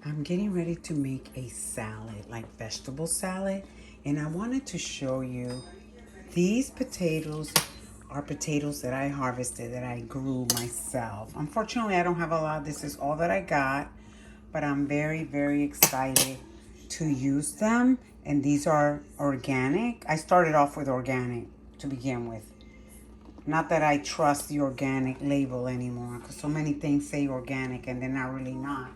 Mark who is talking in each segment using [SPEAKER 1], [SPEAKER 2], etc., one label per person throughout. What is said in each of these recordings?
[SPEAKER 1] I'm getting ready to make a salad, like vegetable salad, and I wanted to show you these potatoes are potatoes that I harvested, that I grew myself. Unfortunately, I don't have a lot. This is all that I got, but I'm very, very excited to use them. And these are organic. I started off with organic to begin with. Not that I trust the organic label anymore, because so many things say organic and they're not really not.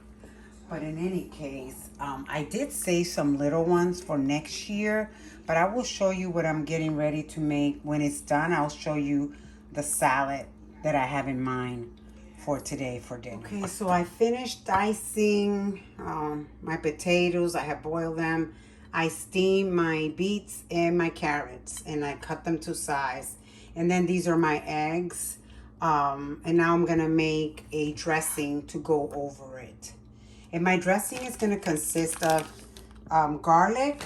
[SPEAKER 1] But in any case, I did save some little ones for next year, but I will show you what I'm getting ready to make. When it's done, I'll show you the salad that I have in mind for today for dinner. Okay, so I finished dicing my potatoes. I have boiled them. I steamed my beets and my carrots, and I cut them to size. And then these are my eggs. And now I'm going to make a dressing to go over it. And my dressing is going to consist of garlic,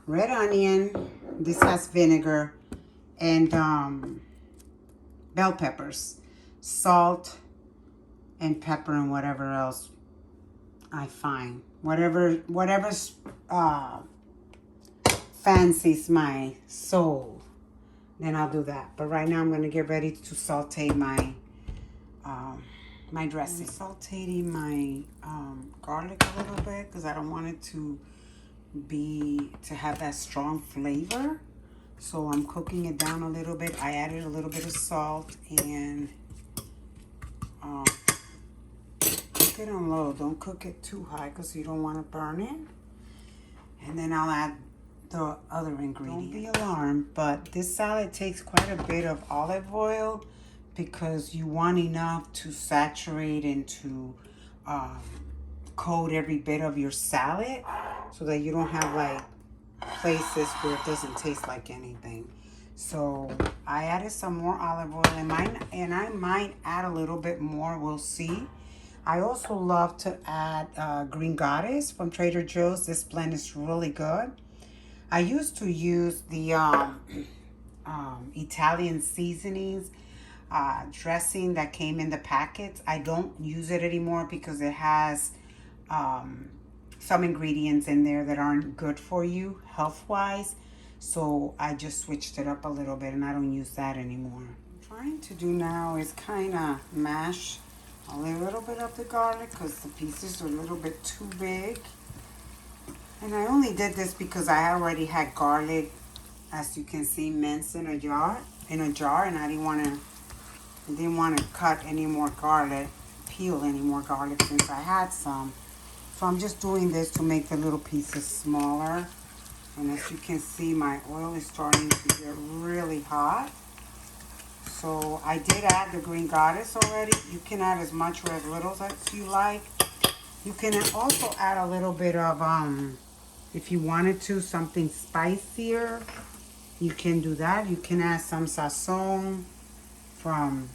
[SPEAKER 1] red onion, this has vinegar, and bell peppers, salt, and pepper, and whatever else I find. Whatever's fancies my soul, then I'll do that. But right now I'm going to get ready to saute my dressing. I'm sauteing my garlic a little bit because I don't want it to have that strong flavor. So I'm cooking it down a little bit. I added a little bit of salt and cook it on low. Don't cook it too high because you don't want to burn it. And then I'll add the other ingredients. Don't be alarmed, but this salad takes quite a bit of olive oil because you want enough to saturate and to coat every bit of your salad so that you don't have like places where it doesn't taste like anything. So I added some more olive oil and I might add a little bit more, we'll see. I also love to add Green Goddess from Trader Joe's. This blend is really good. I used to use the Italian seasonings dressing that came in the packets. I don't use it anymore because it has some ingredients in there that aren't good for you health-wise. So I just switched it up a little bit and I don't use that anymore. What I'm trying to do now is kind of mash a little bit of the garlic because the pieces are a little bit too big. And I only did this because I already had garlic, as you can see, minced in a jar, and I didn't want to cut any more garlic, peel any more garlic since I had some. So I'm just doing this to make the little pieces smaller. And as you can see, my oil is starting to get really hot. So I did add the Green Goddess already. You can add as much or as little as you like. You can also add a little bit of, if you wanted to, something spicier, you can do that. You can add some sazon from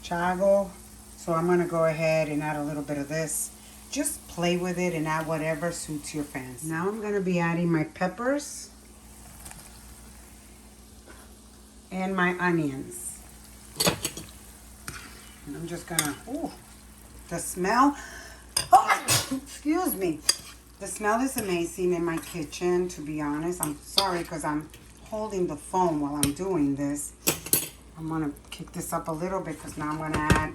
[SPEAKER 1] Chago. So I'm going to go ahead and add a little bit of this. Just play with it and add whatever suits your fancy. Now I'm going to be adding my peppers and my onions. And I'm just going to, the smell, excuse me. The smell is amazing in my kitchen, to be honest. I'm sorry because I'm holding the phone while I'm doing this. I'm going to kick this up a little bit because now I'm going to add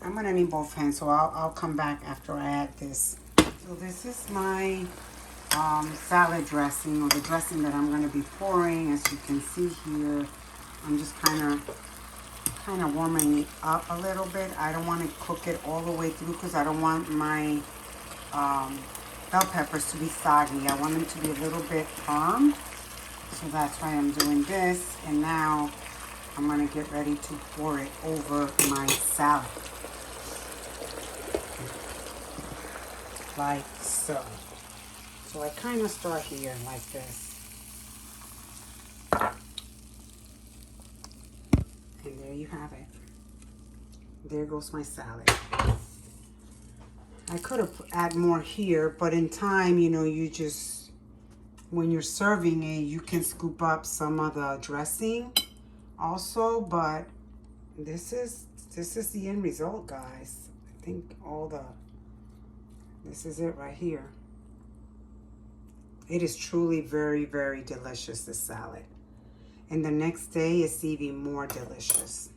[SPEAKER 1] I'm going to need both hands, so I'll come back after I add this. So this is my salad dressing, or the dressing that I'm going to be pouring. As you can see here, I'm just kind of warming it up a little bit. I don't want to cook it all the way through because I don't want my bell peppers to be soggy. I want them to be a little bit firm. So that's why I'm doing this. And now I'm going to get ready to pour it over my salad. Like so. So I kind of start here like this. And there you have it. There goes my salad. I could have added more here, but in time, you just, when you're serving it, you can scoop up some of the dressing also, but this is this is the end result, guys. I think this is it right here. It is truly very, very delicious, this salad. And the next day it's even more delicious.